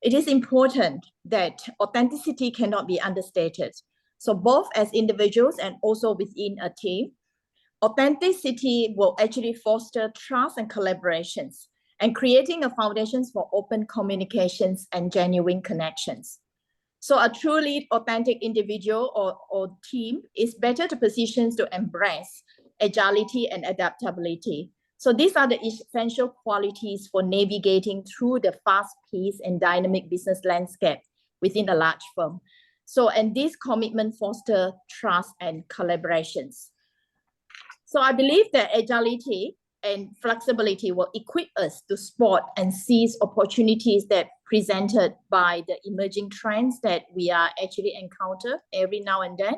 it is important that authenticity cannot be understated. So both as individuals and also within a team, authenticity will actually foster trust and collaborations, and creating a foundation for open communications and genuine connections. So a truly authentic individual or team is better to position to embrace agility and adaptability. So these are the essential qualities for navigating through the fast-paced and dynamic business landscape within a large firm. So, and this commitment foster trust and collaborations. So I believe that agility and flexibility will equip us to spot and seize opportunities that presented by the emerging trends that we are actually encounter every now and then.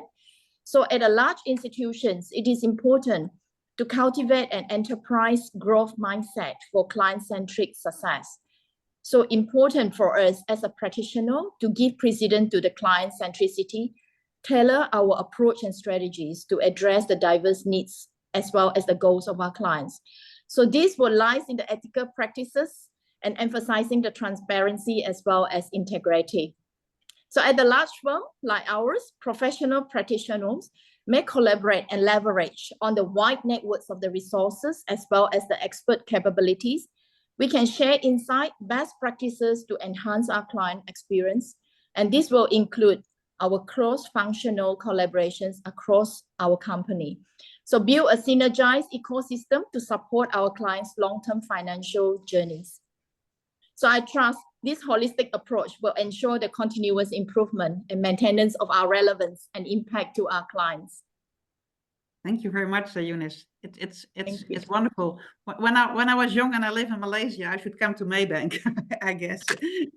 So at a large institutions, it is important to cultivate an enterprise growth mindset for client-centric success. So important for us as a practitioner to give precedence to the client centricity, tailor our approach and strategies to address the diverse needs as well as the goals of our clients. So this will lie in the ethical practices and emphasizing the transparency as well as integrity. So at the large firm like ours, professional practitioners may collaborate and leverage on the wide networks of the resources as well as the expert capabilities. We can share insight, best practices to enhance our client experience. And this will include our cross-functional collaborations across our company. So build a synergized ecosystem to support our clients' long-term financial journeys. So I trust this holistic approach will ensure the continuous improvement and maintenance of our relevance and impact to our clients. Thank you very much, Eunice. It's Thank you. wonderful. When I was young and I live in Malaysia, I should come to Maybank, I guess.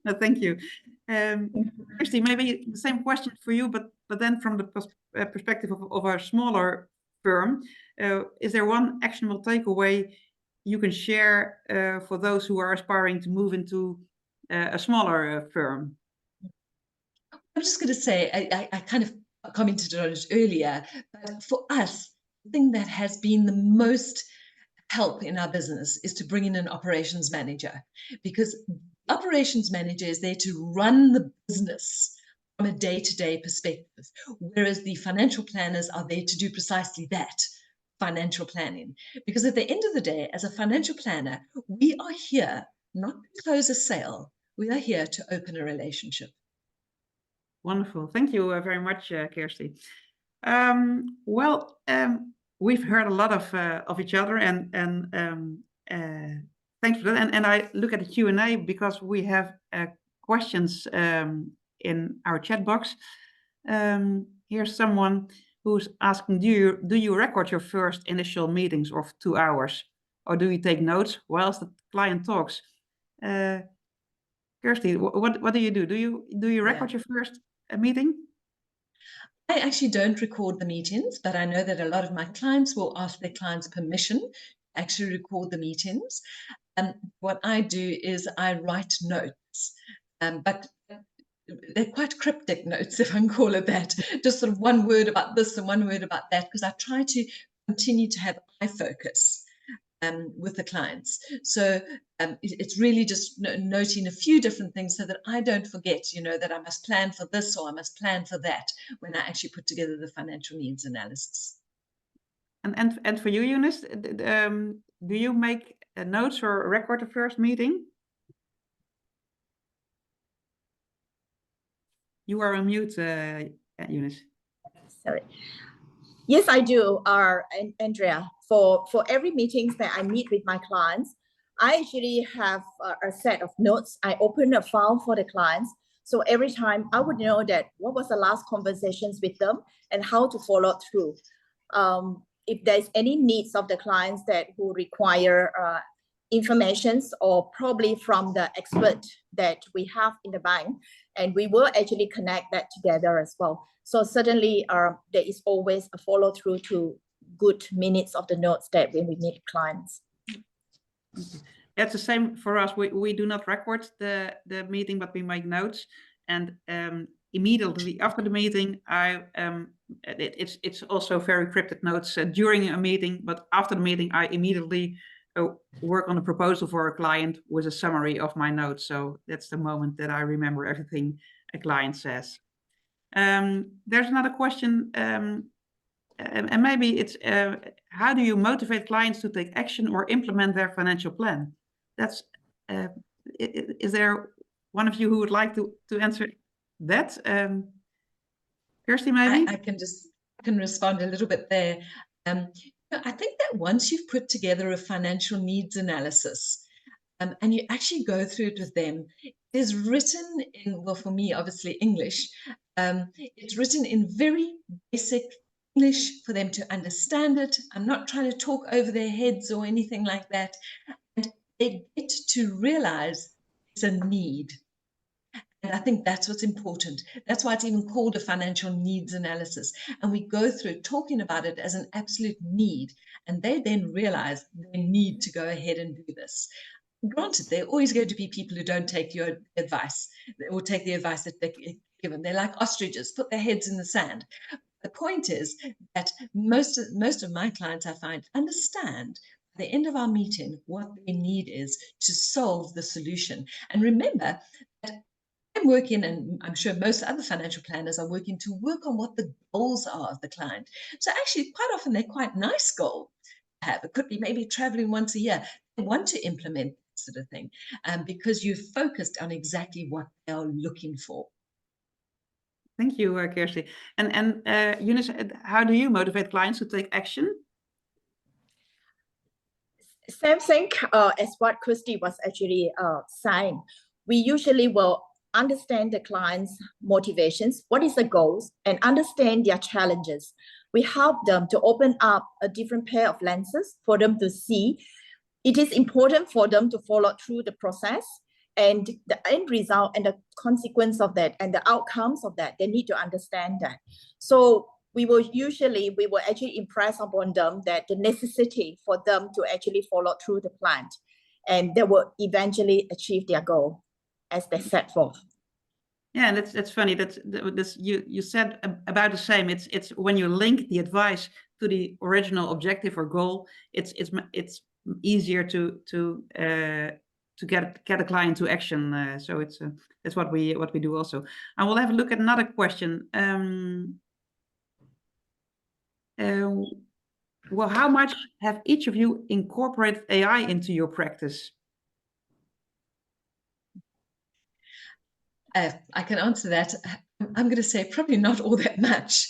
No, thank you. Kirsty, maybe the same question for you, but then from the perspective of a smaller firm, is there one actionable takeaway you can share for those who are aspiring to move into a smaller firm? I'm just going to say, I kind of commented on it earlier, but for us, the thing that has been the most help in our business is to bring in an operations manager, because operations manager is there to run the business from a day-to-day perspective, whereas the financial planners are there to do precisely that, financial planning. Because at the end of the day, as a financial planner, we are here not to close a sale, we are here to open a relationship. Wonderful. Thank you very much, Kirsty. We've heard a lot of each other, and thanks for that. And I look at the Q&A because we have questions in our chat box. Here's someone who's asking, do you record your first initial meetings of 2 hours, or do you take notes whilst the client talks? Kirsty, what do you do? Do you record your first meeting? I actually don't record the meetings, but I know that a lot of my clients will ask their clients permission to actually record the meetings. And what I do is I write notes, but they're quite cryptic notes, if I can call it that. Just sort of one word about this and one word about that, because I try to continue to have eye focus with the clients. So it's really just noting a few different things so that I don't forget, you know, that I must plan for this or I must plan for that when I actually put together the financial needs analysis. And for you, Eunice, do you make notes or record the first meeting? You are on mute, Eunice. Sorry. Yes, I do, Andrea. For every meetings that I meet with my clients, I actually have a set of notes. I open a file for the clients. So every time I would know that what was the last conversations with them and how to follow through. If there's any needs of the clients that who require informations, or probably from the expert that we have in the bank, and we will actually connect that together as well. So certainly there is always a follow through to good minutes of the notes that when we meet clients. That's the same for us. We do not record the meeting, but we make notes. And immediately after the meeting, it's also very cryptic notes during a meeting, but after the meeting, I immediately work on a proposal for a client with a summary of my notes. So that's the moment that I remember everything a client says. There's another question, and maybe it's how do you motivate clients to take action or implement their financial plan? That's is there one of you who would like to answer that? Kirsty, maybe? I can respond a little bit there. I think that once you've put together a financial needs analysis and you actually go through it with them, it is written in, well, for me, obviously English. It's written in very basic English for them to understand it. I'm not trying to talk over their heads or anything like that. And they get to realize it's a need. And I think that's what's important. That's why it's even called a financial needs analysis. And we go through talking about it as an absolute need. And they then realize they need to go ahead and do this. Granted, there are always going to be people who don't take your advice or take the advice that they're given. They're like ostriches, put their heads in the sand. The point is that most of my clients, I find, understand at the end of our meeting what their need is to solve the solution. And remember that I'm working, and I'm sure most other financial planners are working to work on what the goals are of the client. So actually, quite often, they're quite nice goals to have. It could be maybe traveling once a year. They want to implement that sort of thing because you're focused on exactly what they're looking for. Thank you, Kirsty. And Eunice, how do you motivate clients to take action? Same thing as what Kirsty was actually saying. We usually will understand the client's motivations, what is the goals, and understand their challenges. We help them to open up a different pair of lenses for them to see. It is important for them to follow through the process, and the end result and the consequence of that and the outcomes of that, they need to understand that. So we will actually impress upon them that the necessity for them to actually follow through the plan, and they will eventually achieve their goal as they set forth. Yeah, and that's funny. That's you said about the same. It's when you link the advice to the original objective or goal, it's easier to get a client to action. So that's what we do also. I will have a look at another question. Well, how much have each of you incorporated AI into your practice? I can answer that. I'm going to say probably not all that much.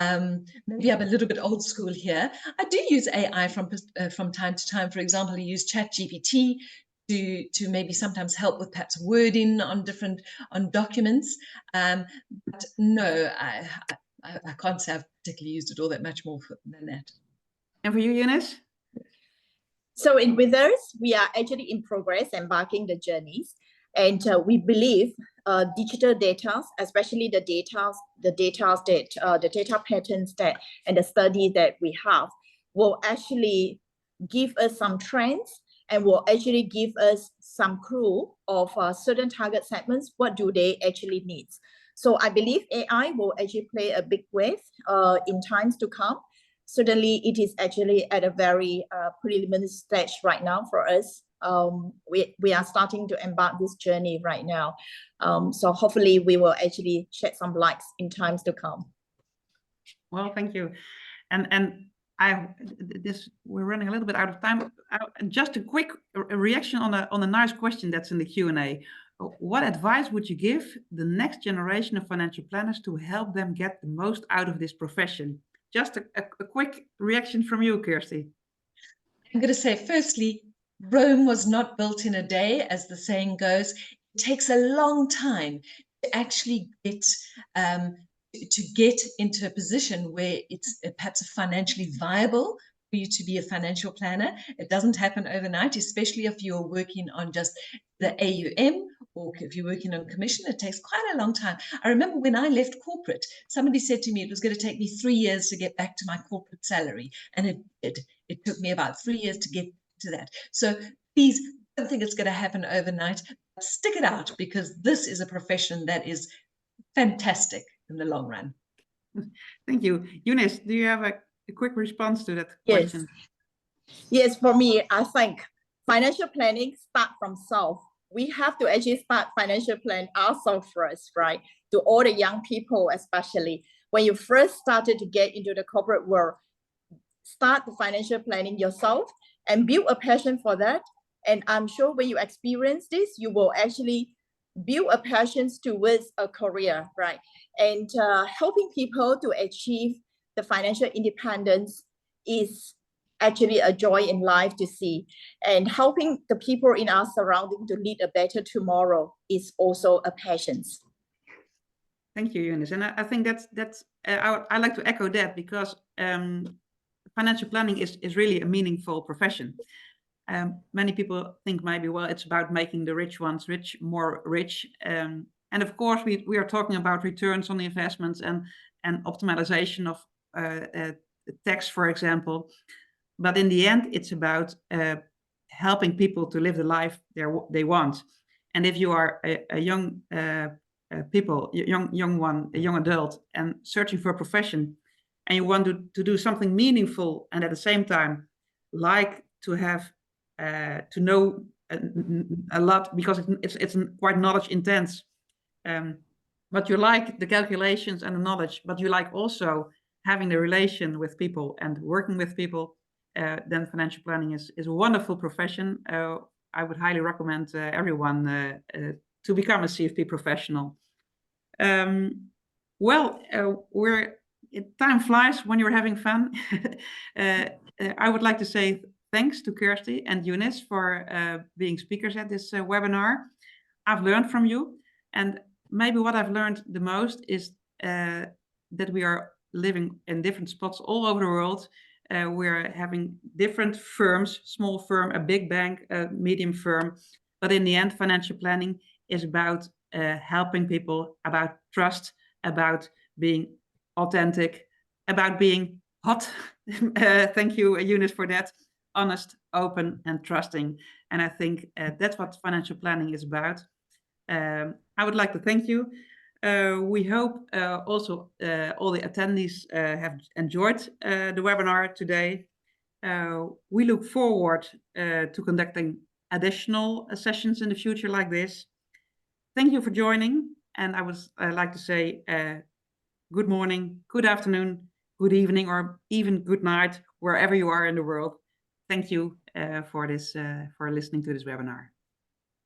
Maybe I'm a little bit old school here. I do use AI from time to time. For example, I use ChatGPT to maybe sometimes help with perhaps wording on documents. But no, I can't say I've particularly used it all that much more than that. And for you, Eunice? So with us, we are actually in progress, embarking the journeys. And we believe digital data, especially the data patterns and the study that we have, will actually give us some trends and will actually give us some clue of certain target segments. What do they actually need? So I believe AI will actually play a big wave in times to come. Certainly, it is actually at a very preliminary stage right now for us. We are starting to embark this journey right now. So hopefully we will actually shed some lights in times to come. Well, thank you. And we're running a little bit out of time. Just a quick reaction on a nice question that's in the Q&A. What advice would you give the next generation of financial planners to help them get the most out of this profession? Just a quick reaction from you, Kirsty. I'm going to say, firstly, Rome was not built in a day, as the saying goes. It takes a long time to actually get into a position where it's perhaps financially viable for you to be a financial planner. It doesn't happen overnight, especially if you're working on just the AUM or if you're working on commission. It takes quite a long time. I remember when I left corporate, somebody said to me it was going to take me 3 years to get back to my corporate salary, and it took me about 3 years to get to that. So please don't think it's going to happen overnight. Stick it out, because this is a profession that is fantastic in the long run. Thank you. Eunice, do you have a quick response to that question? Yes, for me, I think financial planning starts from self. We have to actually start financial plan ourselves first, right? To all the young people, especially when you first started to get into the corporate world, start the financial planning yourself and build a passion for that. And I'm sure when you experience this, you will actually build a passion towards a career, right? And helping people to achieve the financial independence is actually a joy in life to see. And helping the people in our surrounding to lead a better tomorrow is also a passion. Thank you, Eunice. And I think I like to echo that, because financial planning is really a meaningful profession. Many people think maybe, well, it's about making the rich ones more rich. And of course, we are talking about returns on the investments and optimization of tax, for example. But in the end, it's about helping people to live the life they want. And if you are a young young adult and searching for a profession, and you want to do something meaningful, and at the same time, like to have to know a lot, because it's quite knowledge intense. But you like the calculations and the knowledge, but you like also having the relation with people and working with people. Then financial planning is a wonderful profession. I would highly recommend everyone to become a CFP professional. Well, time flies when you're having fun. I would like to say thanks to Kirsty and Eunice for being speakers at this webinar. I've learned from you, and maybe what I've learned the most is that we are living in different spots all over the world. We're having different firms, small firm, a big bank, a medium firm. But in the end, financial planning is about helping people, about trust, about being authentic, about being hot. Thank you, Eunice, for that. Honest, open, and trusting. And I think that's what financial planning is about. I would like to thank you. We hope also all the attendees have enjoyed the webinar today. We look forward to conducting additional sessions in the future like this. Thank you for joining, and I would like to say good morning, good afternoon, good evening, or even good night, wherever you are in the world. Thank you for listening to this webinar.